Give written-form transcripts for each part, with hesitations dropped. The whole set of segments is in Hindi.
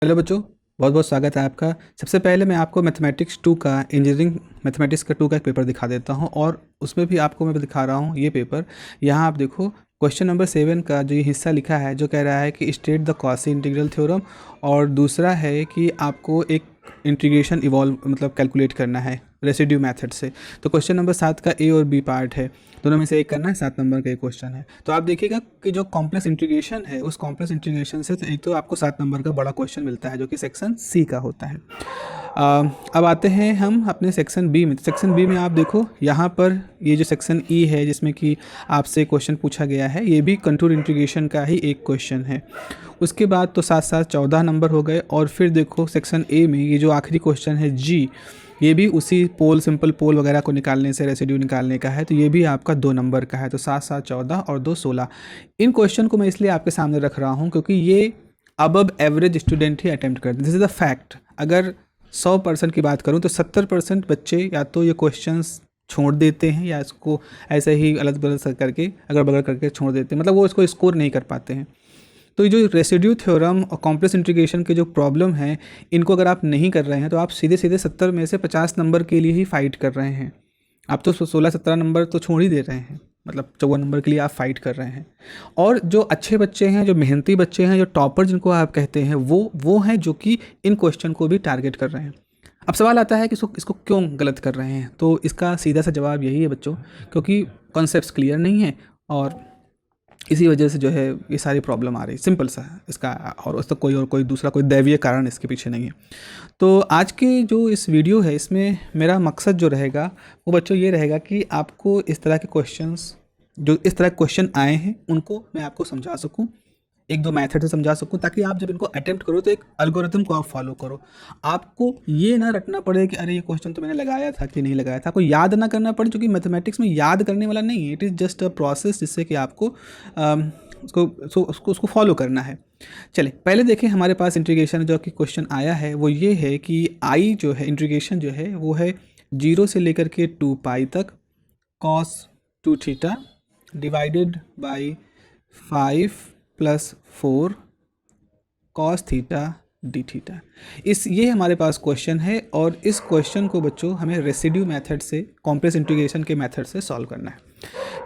हेलो बच्चों, बहुत बहुत स्वागत है आपका। सबसे पहले मैं आपको मैथमेटिक्स 2 का इंजीनियरिंग मैथमेटिक्स का 2 का एक पेपर दिखा देता हूं और उसमें भी आपको मैं दिखा रहा हूं ये पेपर। यहाँ आप देखो क्वेश्चन नंबर 7 का जो ये हिस्सा लिखा है जो कह रहा है कि state the quasi integral theorem, और दूसरा है कि आपको एक इंटीग्रेशन इवॉल्व मतलब कैलकुलेट करना है रेसिड्यू मेथड से। तो क्वेश्चन नंबर 7 का ए और बी पार्ट है, दोनों में से एक करना है। 7 नंबर का एक क्वेश्चन है। तो आप देखिएगा कि जो कॉम्प्लेक्स इंटीग्रेशन है उस कॉम्प्लेक्स इंटीग्रेशन से तो एक तो आपको 7 नंबर का बड़ा क्वेश्चन मिलता है जो कि सेक्शन सी का होता है। अब आते हैं हम अपने सेक्शन बी में। सेक्शन बी में आप देखो यहाँ पर ये जो सेक्शन ई है जिसमें कि आपसे क्वेश्चन पूछा गया है, ये भी कंटूर इंटीग्रेशन का ही एक क्वेश्चन है। उसके बाद तो साथ साथ 14 नंबर हो गए। और फिर देखो सेक्शन ए में ये जो आखिरी क्वेश्चन है जी, ये भी उसी पोल सिंपल पोल वगैरह को निकालने से रेसिड्यू निकालने का है, तो ये भी आपका 2 नंबर का है। तो 7 7 14 और 2 16। इन क्वेश्चन को मैं इसलिए आपके सामने रख रहा हूँ क्योंकि ये अबव एवरेज स्टूडेंट ही अटेम्प्ट करते हैं। This is the fact. अगर 100% की बात करूँ तो 70% बच्चे या तो ये क्वेश्चंस छोड़ देते हैं या इसको ऐसे ही अलग बगल करके अगल बगल करके छोड़ देते हैं, मतलब वो इसको स्कोर नहीं कर पाते हैं। तो ये जो रेसिड्यू थ्योरम और कॉम्प्लेक्स इंटीग्रेशन के जो प्रॉब्लम है, इनको अगर आप नहीं कर रहे हैं तो आप सीधे सीधे 70 में से 50 नंबर के लिए ही फाइट कर रहे हैं। आप तो 16-17 नंबर तो छोड़ ही दे रहे हैं, मतलब 54 नंबर के लिए आप फाइट कर रहे हैं। और जो अच्छे बच्चे हैं, जो मेहनती बच्चे हैं, जो टॉपर जिनको आप कहते हैं, वो हैं जो कि इन क्वेश्चन को भी टारगेट कर रहे हैं। अब सवाल आता है कि इसको क्यों गलत कर रहे हैं। तो इसका सीधा सा जवाब यही है बच्चों, क्योंकि कॉन्सेप्ट्स क्लियर नहीं है और इसी वजह से जो है ये सारी प्रॉब्लम आ रही है। सिंपल सा है इसका, और उस तक कोई दूसरा कोई दैवीय कारण इसके पीछे नहीं है। तो आज की जो इस वीडियो है इसमें मेरा मकसद जो रहेगा वो बच्चों ये रहेगा कि आपको इस तरह के क्वेश्चंस, जो इस तरह के क्वेश्चन आए हैं, उनको मैं आपको समझा सकूं, एक दो मेथड से समझा सकूं, ताकि आप जब इनको अटेम्प्ट करो तो एक एल्गोरिथम को आप फॉलो करो। आपको ये ना रटना पड़े कि अरे ये क्वेश्चन तो मैंने लगाया था कि नहीं लगाया था। आपको याद ना करना पड़े, क्योंकि मैथमेटिक्स में याद करने वाला नहीं है। It is just a process जिससे कि आपको उसको फॉलो करना है। चले पहले देखें, हमारे पास इंटीग्रेशन जो कि क्वेश्चन आया है वो ये है कि आई जो है इंटीग्रेशन जो है वो है 0 से लेकर के 2 पाई तक cos 2 theta divided by 5 + 4 cos theta D theta. ये हमारे पास क्वेश्चन है और इस क्वेश्चन को बच्चों हमें रेसिड्यू मेथड से, कॉम्प्लेक्स इंटीग्रेशन के मेथड से सॉल्व करना है।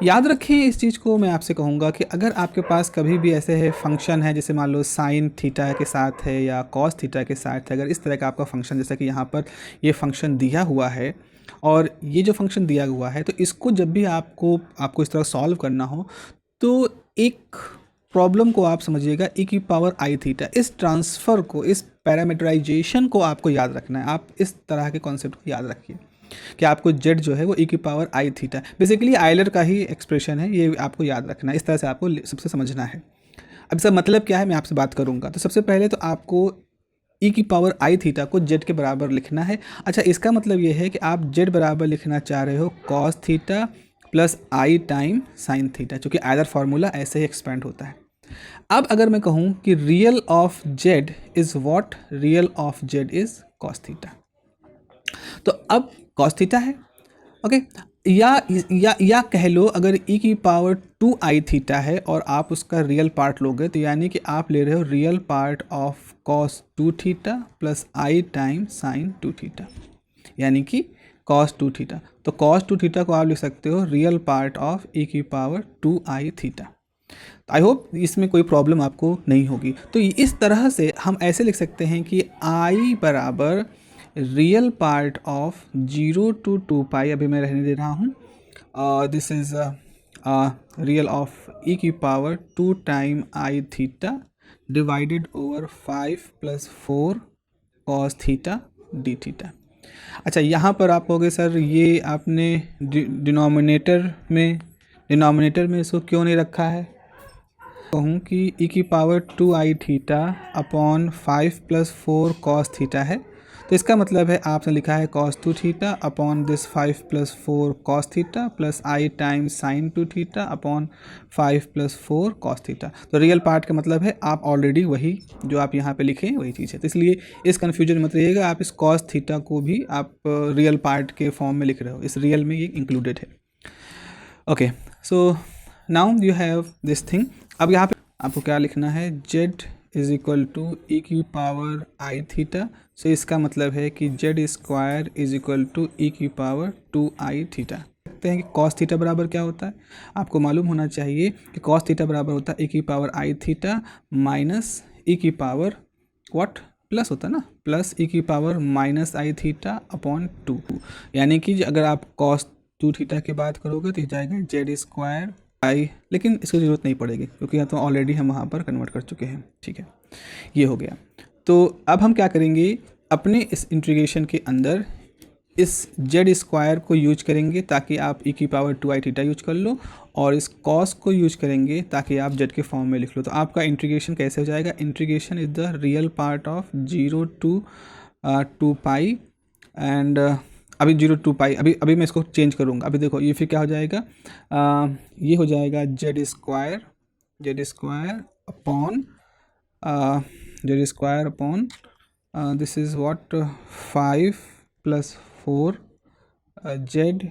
याद रखें इस चीज़ को, मैं आपसे कहूँगा कि अगर आपके पास कभी भी ऐसे है फंक्शन है, जैसे मान लो साइन थीटा के साथ है या कॉस थीटा के साथ है, अगर इस तरह का आपका फंक्शन, जैसा कि यहाँ पर ये फंक्शन दिया हुआ है और ये जो फंक्शन दिया हुआ है, तो इसको जब भी आपको इस तरह सॉल्व करना हो तो एक प्रॉब्लम को आप समझिएगा e की पावर आई थीटा। इस ट्रांसफ़र को, इस पैरामीटराइजेशन को आपको याद रखना है। आप इस तरह के कॉन्सेप्ट को याद रखिए कि आपको z जो है वो e की power i theta, basically Euler का ही एक्सप्रेशन है, ये आपको याद रखना है। इस तरह से आपको सबसे समझना है। अब इसका मतलब क्या है मैं आपसे बात करूंगा। तो सबसे पहले तो आपको e की पावर आई थीटा को z के बराबर लिखना है। अच्छा, इसका मतलब ये है कि आप z बराबर लिखना चाह रहे हो cos theta plus i time sine theta, चूँकि आयलर फार्मूला ऐसे ही एक्सपेंड होता है। अब अगर मैं कहूँ कि real of z is what, real of z is cos theta, तो अब cos थीटा है, ओके। या कह लो अगर e की पावर 2 आई थीटा है और आप उसका रियल पार्ट लोगे, तो यानी कि आप ले रहे हो real part of cos 2 theta plus i time sine 2 theta, यानी कि cos 2 थीटा। तो cos 2 थीटा को आप लिख सकते हो रियल पार्ट ऑफ e की power 2 i theta. I hope इसमें कोई प्रॉब्लम आपको नहीं होगी। तो इस तरह से हम ऐसे लिख सकते हैं कि i बराबर रियल पार्ट ऑफ 0 to 2 पाई, अभी मैं रहने दे रहा हूँ, this is real of e की power 2 time I theta divided over 5 + 4 cos theta D theta. अच्छा, यहाँ पर आप कहोगे सर ये आपने डिनोमिनेटर में इसको क्यों नहीं रखा है। कहूँ कि e की power 2 i theta upon 5 + 4 cos theta है, तो इसका मतलब है आपने लिखा है cos 2 theta upon this 5 + 4 cos theta plus i time sine 2 theta upon 5 + 4 cos theta. तो रियल पार्ट का मतलब है आप ऑलरेडी वही जो आप यहाँ पे लिखे वही चीज़ है। तो इसलिए इस कन्फ्यूजन मत रहिएगा, आप इस cos थीटा को भी आप रियल पार्ट के फॉर्म में लिख रहे हो, इस रियल में ये इंक्लूडेड है। Okay, so now you have this thing. अब यहाँ पे आपको क्या लिखना है, z is equal to E की पावर आई थीटा। सो इसका मतलब है कि Z square is equal to E की पावर 2i थीटा। देखते हैं कि कॉस थीटा बराबर क्या होता है। आपको मालूम होना चाहिए कि कॉस थीटा बराबर होता है ई की पावर आई थीटा माइनस ई की पावर व्हाट, प्लस होता है ना, प्लस ई की पावर माइनस आई थीटा अपॉन 2। यानी कि अगर आप कॉस 2 थीटा की बात करोगे तो ये जाएगा जेड स्क्वायर आई, लेकिन इसकी ज़रूरत नहीं पड़ेगी क्योंकि यहाँ तो ऑलरेडी हम वहाँ पर कन्वर्ट कर चुके हैं। ठीक है, ये हो गया। तो अब हम क्या करेंगे, अपने इस इंटीग्रेशन के अंदर इस जेड स्क्वायर को यूज करेंगे ताकि आप ई की पावर 2i थीटा यूज कर लो, और इस कॉस को यूज करेंगे ताकि आप जेड के फॉर्म में लिख लो। तो आपका इंटीग्रेशन कैसे हो जाएगा, integration is the real part of 0 to 2 and अभी 0 to पाई, अभी मैं इसको चेंज करूँगा। अभी देखो ये फिर क्या हो जाएगा, ये हो जाएगा Z square upon this is what 5 + 4 Z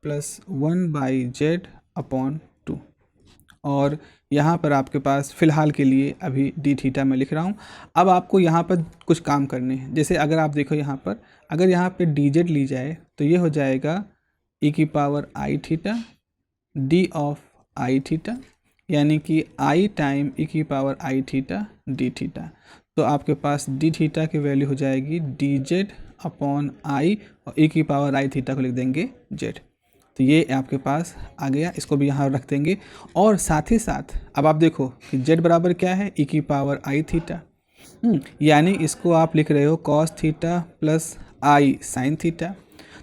plus 1/z upon 2। और यहाँ पर आपके पास फ़िलहाल के लिए अभी डी थीटा मैं लिख रहा हूँ। अब आपको यहाँ पर कुछ काम करने हैं। जैसे अगर आप देखो यहाँ पर, अगर यहाँ पे डी जेड ली जाए तो ये हो जाएगा ई की power i theta D of I theta, यानी कि आई टाइम ई की power i theta D theta. तो आपके पास डी थीटा की वैल्यू हो जाएगी डी जेड अपॉन आई, और ई की पावर आई थीटा को लिख देंगे जेड। तो ये आपके पास आ गया, इसको भी यहाँ रख देंगे। और साथ ही साथ अब आप देखो कि जेड बराबर क्या है, ई की पावर आई थीटा, यानी इसको आप लिख रहे हो कॉस थीटा प्लस आई साइन थीटा।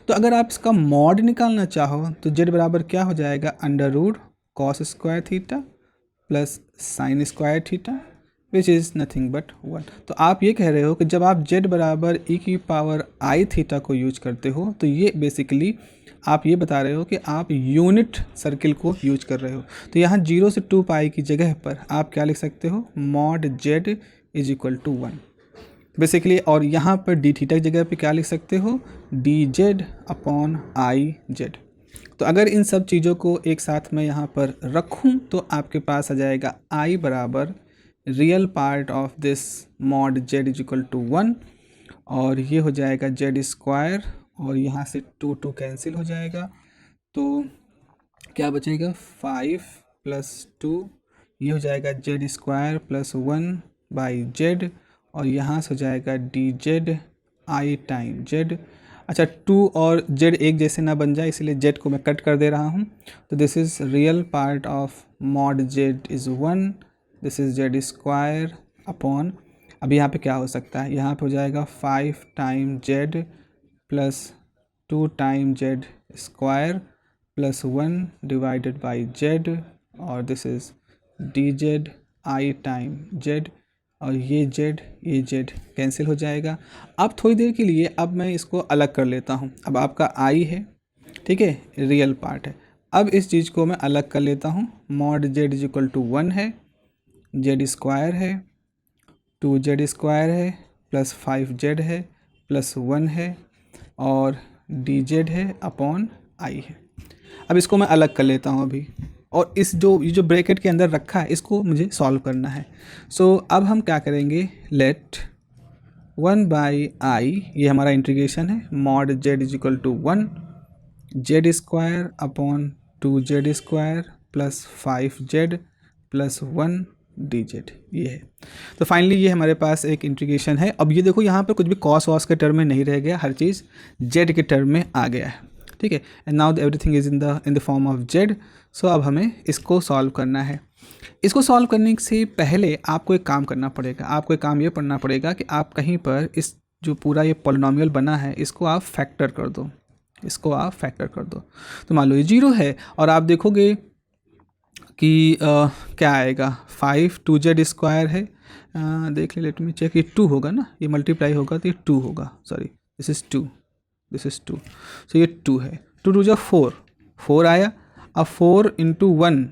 तो अगर आप इसका मॉड निकालना चाहो तो जेड बराबर क्या हो जाएगा, under root cos square theta plus sine square theta which is nothing but 1। तो आप ये कह रहे हो कि जब आप जेड बराबर ई की पावर आई थीटा को यूज करते हो तो ये बेसिकली आप ये बता रहे हो कि आप यूनिट सर्किल को यूज कर रहे हो। तो यहाँ 0 से 2 पाई की जगह पर आप क्या लिख सकते हो, mod z is equal to 1 basically. और यहाँ पर डी थीटा की जगह पे क्या लिख सकते हो, D Z upon I Z. तो अगर इन सब चीज़ों को एक साथ में यहाँ पर रखूँ तो आपके पास आ जाएगा आई बराबर real part of this mod z is equal to 1, और ये हो जाएगा जेड स्क्वायर, और यहाँ से 2 कैंसिल हो जाएगा। तो क्या बचेगा, 5 + 2, ये हो जाएगा जेड स्क्वायर प्लस 1/z, और यहाँ से हो जाएगा D Z I time Z. अच्छा, 2 और z एक जैसे ना बन जाए इसलिए z को मैं कट कर दे रहा हूँ। तो this is real part of mod z is 1, this is Z square upon, अब यहाँ पे क्या हो सकता है, यहाँ पे हो जाएगा 5 time z plus 2 time Z square plus 1/z, और this is D Z I time Z, और ये जेड कैंसिल हो जाएगा। अब थोड़ी देर के लिए अब मैं इसको अलग कर लेता हूँ। अब आपका आई है, ठीक है, रियल पार्ट है। अब इस चीज़ को मैं अलग कर लेता हूँ। Mod z is equal to 1 है, जेड स्क्वायर है, 2z स्क्वायर है, प्लस 5z है, प्लस 1 है, और डी जेड है अपॉन आई है। अब इसको मैं अलग कर लेता हूँ अभी, और ये जो ब्रैकेट के अंदर रखा है इसको मुझे सॉल्व करना है। सो अब हम क्या करेंगे, लेट 1/i, ये हमारा इंटीग्रेशन है, mod z is equal to 1 z square upon 2z square plus 5z plus 1 d z, ये है। तो फाइनली ये हमारे पास एक इंटीग्रेशन है। अब ये देखो यहाँ पर कुछ भी कॉस वॉस के टर्म में नहीं रह गया, हर चीज़ जेड के टर्म में आ गया है, ठीक है। And now everything is in the form of Z. So अब हमें इसको सॉल्व करना है। इसको सॉल्व करने से पहले आपको एक काम करना पड़ेगा, आपको एक काम ये पढ़ना पड़ेगा कि आप कहीं पर इस जो पूरा ये पॉलिनॉमियल बना है इसको आप फैक्टर कर दो, इसको आप फैक्टर कर दो। तो मान लो ये 0 है, और आप देखोगे कि क्या आएगा, 5 2z स्क्वायर है, देख ले, लेट मी चेक, ये 2 होगा ना, ये मल्टीप्लाई होगा तो ये 2 होगा, sorry this is 2, this is 2। सो ये 2 है, 2 2 4 आया। अब 4 × 1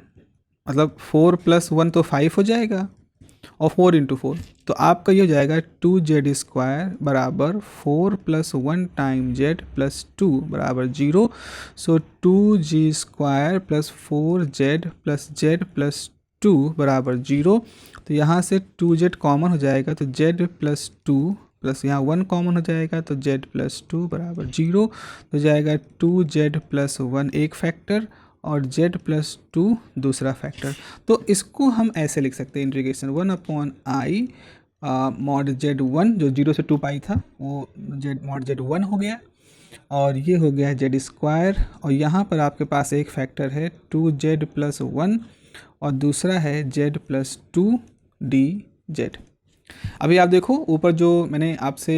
मतलब 4 + 1 तो 5 हो जाएगा, और 4 × 4 तो आपका ये हो जाएगा 2z स्क्वायर बराबर 4 + 1 टाइम z प्लस 2 बराबर 0। सो 2g square plus 4z plus z plus 2 बराबर 0, तो यहाँ से 2z कॉमन हो जाएगा, तो z प्लस 2 प्लस यहाँ 1 कॉमन हो जाएगा, तो z प्लस 2 बराबर 0, तो जाएगा 2z प्लस 1 एक फैक्टर और z प्लस 2 दूसरा फैक्टर। तो इसको हम ऐसे लिख सकते हैं, इंटीग्रेशन 1/i मॉड z1 जो 0 से 2 पाई था वो मॉड z1 हो गया, और ये हो गया जेड स्क्वायर, और यहाँ पर आपके पास एक फैक्टर है 2z प्लस 1 और दूसरा है z प्लस 2 dz। अभी आप देखो ऊपर जो मैंने आपसे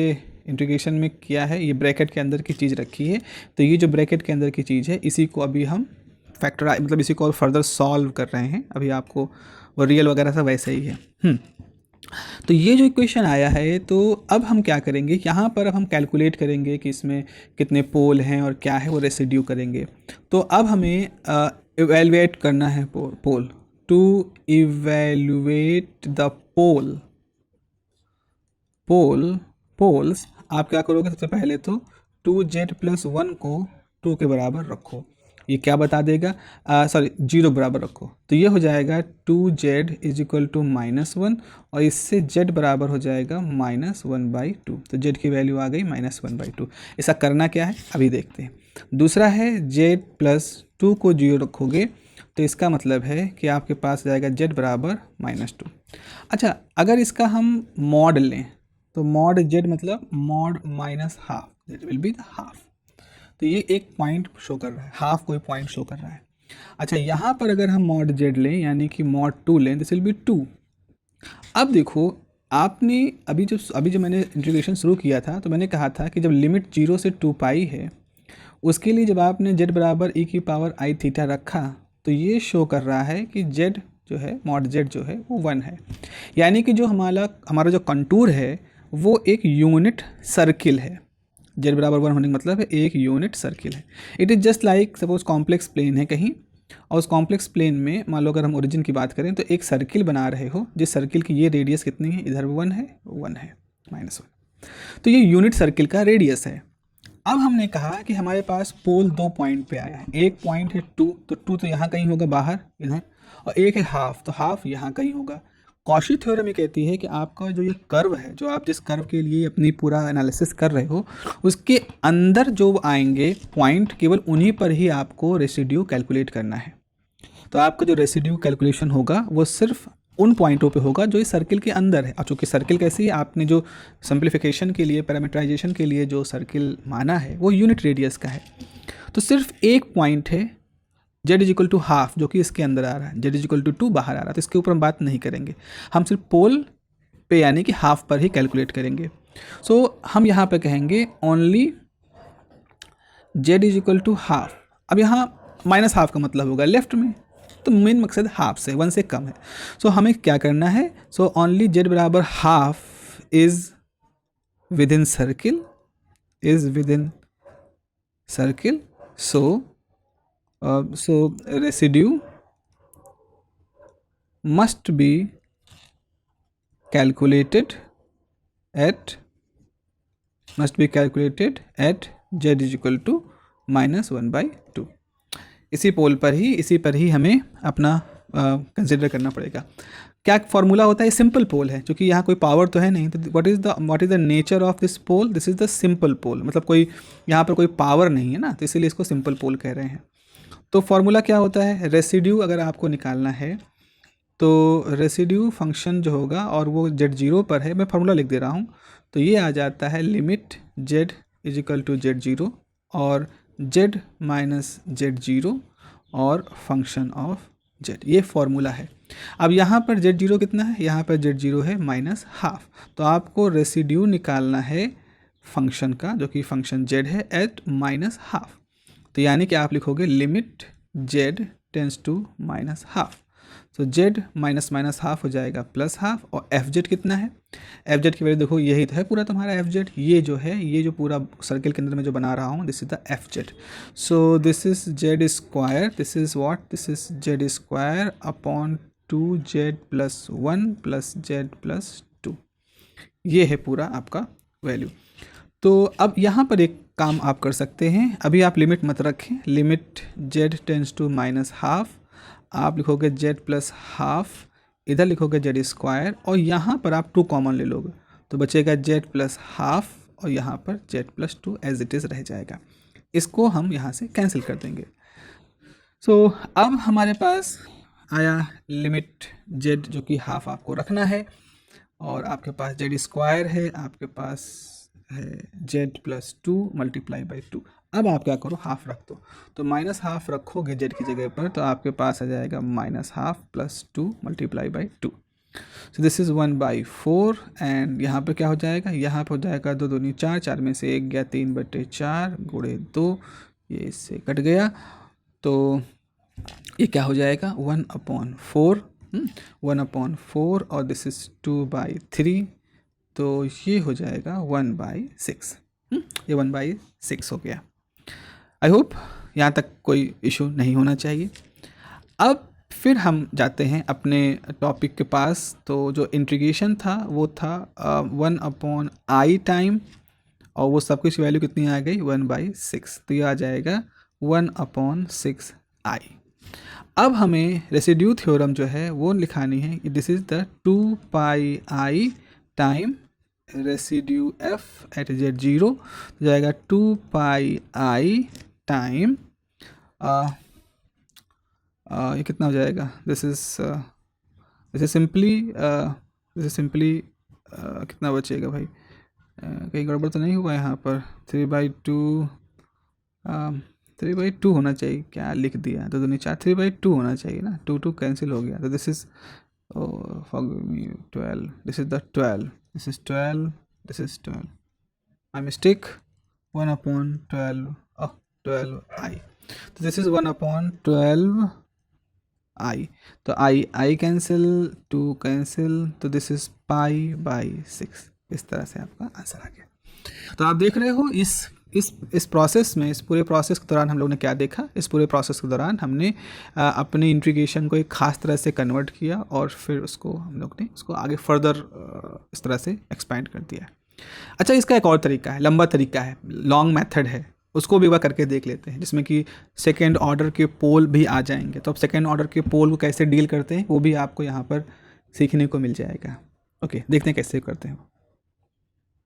इंटीग्रेशन में किया है ये ब्रैकेट के अंदर की चीज़ रखी है, तो ये जो ब्रैकेट के अंदर की चीज़ है इसी को अभी हम फैक्टराइज मतलब इसी को और फर्दर सॉल्व कर रहे हैं। अभी आपको वो रियल वगैरह सब वैसे ही है। तो ये जो इक्वेशन आया है, तो अब हम क्या करेंगे, यहाँ पर अब हम कैलकुलेट करेंगे कि इसमें कितने पोल हैं और क्या है वो रेसिड्यू करेंगे। तो अब हमें इवेलुएट करना है पोल, टू इवेलुएट द पोल्स आप क्या करोगे, सबसे पहले तो 2z प्लस 1 को 2 के बराबर रखो, ये क्या बता देगा, 0 बराबर रखो, तो ये हो जाएगा 2z इज इक्वल टू -1 और इससे z बराबर हो जाएगा -1/2, तो z की वैल्यू आ गई -1/2। ऐसा करना क्या है अभी देखते हैं। दूसरा है z प्लस 2 को 0 रखोगे, तो इसका मतलब है कि आपके पास जाएगा z बराबर -2। अच्छा, अगर इसका हम मॉड लें तो मॉड z मतलब mod -½ that will be the half, तो ये एक पॉइंट शो कर रहा है, हाफ कोई पॉइंट शो कर रहा है। अच्छा, यहाँ पर अगर हम मॉड z लें यानी कि मॉड 2 लें, दिस विल बी 2। अब देखो आपने अभी जो मैंने इंटीग्रेशन शुरू किया था तो मैंने कहा था कि जब लिमिट 0 से 2 पाई है उसके लिए जब आपने z बराबर e⁻i θ रखा तो ये शो कर रहा है कि z जो है मॉड z जो है वो 1 है, यानी कि जो हमारा जो कंटूर है वो एक यूनिट सर्किल है। z बराबर 1 होने का मतलब है एक यूनिट सर्किल है। It is just like suppose complex plane है कहीं, और उस कॉम्प्लेक्स प्लेन में मान लो अगर हम ओरिजिन की बात करें तो एक सर्किल बना रहे हो, जिस सर्किल की ये रेडियस कितनी है, इधर 1 है -1, तो ये यूनिट सर्किल का रेडियस है। अब हमने कहा कि हमारे पास पोल 2 पॉइंट पे आया है, एक पॉइंट है 2, तो 2 तो यहाँ कहीं होगा बाहर इधर, और एक है हाफ, तो हाफ यहाँ कहीं होगा। कॉशी थ्योरम ये कहती है कि आपका जो ये कर्व है, जो आप जिस कर्व के लिए अपनी पूरा एनालिसिस कर रहे हो उसके अंदर जो आएंगे पॉइंट, केवल उन्हीं पर ही आपको रेसिड्यू कैलकुलेट करना है। तो आपका जो रेसिड्यू कैलकुलेशन होगा वो सिर्फ उन पॉइंटों पे होगा जो इस सर्किल के अंदर है। और चूँकि सर्किल कैसी है, आपने जो सिंप्लीफिकेशन के लिए पैरामीटराइजेशन के लिए जो सर्किल माना है वो यूनिट रेडियस का है, तो सिर्फ एक पॉइंट है z is equal to half जो कि इसके अंदर आ रहा है, z इज इक्वल टू 2 बाहर आ रहा है, तो इसके ऊपर हम बात नहीं करेंगे, हम सिर्फ पोल पे यानी कि हाफ पर ही कैलकुलेट करेंगे। सो हम यहाँ पे कहेंगे only z is equal to half. अब यहाँ -½ का मतलब होगा लेफ्ट में, तो मेन मकसद हाफ से 1 से कम है। सो हमें क्या करना है, सो ओनली z बराबर half is with in circle, so residue must be calculated at z is equal to -1/2। इसी पर ही हमें अपना कंसिडर करना पड़ेगा। क्या फॉर्मूला होता है, सिंपल पोल है, क्योंकि यहाँ कोई पावर तो है नहीं, तो what is the nature of this pole, this is the simple pole, मतलब कोई यहाँ पर कोई पावर नहीं है ना, तो इसीलिए इसको सिंपल पोल कह रहे हैं। तो फॉर्मूला क्या होता है, रेसिड्यू अगर आपको निकालना है तो रेसिड्यू फंक्शन जो होगा, और वो z0 पर है, मैं फार्मूला लिख दे रहा हूँ, तो ये आ जाता है limit z is equal to z0 और z माइनस z0 और फंक्शन ऑफ z, ये फॉर्मूला है। अब यहाँ पर z0 कितना है, यहाँ पर z0 है -½ तो आपको रेसिड्यू निकालना है फंक्शन का, जो कि फंक्शन z है एट -½ तो यानी कि आप लिखोगे लिमिट z टेंस टू -½ तो z -½ हो जाएगा +½ और fz कितना है, fz की वैल्यू देखो यही तो है पूरा तुम्हारा fz, ये जो है ये जो पूरा सर्किल के अंदर में जो बना रहा हूँ this is the fz। So this is z square, this is what, this is z square upon 2z + 1 + z + 2, ये है पूरा आपका वैल्यू। तो अब यहाँ पर एक काम आप कर सकते हैं, अभी आप लिमिट मत रखें, लिमिट z टेंस टू -½ आप लिखोगे जेड प्लस हाफ, इधर लिखोगे जेड स्क्वायर और यहाँ पर आप 2 कॉमन ले लोगे तो बचेगा जेड प्लस हाफ और यहाँ पर z plus 2 as it is रह जाएगा। इसको हम यहाँ से कैंसिल कर देंगे। सो अब हमारे पास आया लिमिट जेड जो कि हाफ आपको रखना है और आपके पास जेड स्क्वायर है, आपके पास है जेड प्लस 2 मल्टीप्लाई बाई 2। अब आप क्या करो, हाफ रख दो, तो माइनस हाफ रखोगे जेड की जगह पर तो आपके पास आ जाएगा minus half plus 2 multiply by 2। So this is 1/4 and यहाँ पे क्या हो जाएगा, यहाँ पे हो जाएगा 2 दूनी 4, 4 में से 1 गया 3/4 गुणे 2, ये इससे कट गया तो ये क्या हो जाएगा 1/4, 1/4 और दिस इज़ 2/3 तो ये हो जाएगा 1/6। ये 1/6 हो गया। आई होप यहाँ तक कोई इशू नहीं होना चाहिए। अब फिर हम जाते हैं अपने टॉपिक के पास। तो जो इंटीग्रेशन था वो था 1/i टाइम और वो सब कुछ वैल्यू कितनी आ गई 1/6, तो ये आ जाएगा 1/6i। अब हमें रेसिड्यू थ्योरम जो है वो लिखानी है। This is the 2πi time residue f at z0 तो जाएगा 2πi टाइम ये कितना हो जाएगा, दिस इज सिंपली कितना बचेगा भाई, कहीं गड़बड़ तो नहीं हुआ यहाँ पर, 3/2 होना चाहिए, क्या लिख दिया, तो दूनी 4, 3/2 होना चाहिए ना, 2 कैंसिल हो गया, तो this is 12, this is the 12, this is 12, this is 12, I mistake 1/12 12i, तो दिस इज 1/12 i, तो i कैंसिल, 2 कैंसिल, तो दिस इज π/6। इस तरह से आपका आंसर आ गया। तो आप देख रहे हो इस प्रोसेस में, इस पूरे प्रोसेस के दौरान हम लोग ने क्या देखा, इस पूरे प्रोसेस के दौरान हमने अपने इंटीग्रेशन को एक ख़ास तरह से कन्वर्ट किया और फिर उसको हम लोग ने उसको आगे फर्दर इस तरह से एक्सपेंड कर दिया। अच्छा, इसका एक और तरीका है, लंबा तरीका है, लॉन्ग मेथड है, उसको भी एक बार करके देख लेते हैं, जिसमें कि सेकेंड ऑर्डर के पोल भी आ जाएंगे। तो अब सेकेंड ऑर्डर के पोल को कैसे डील करते हैं वो भी आपको यहाँ पर सीखने को मिल जाएगा। ओके, देखते हैं कैसे करते हैं।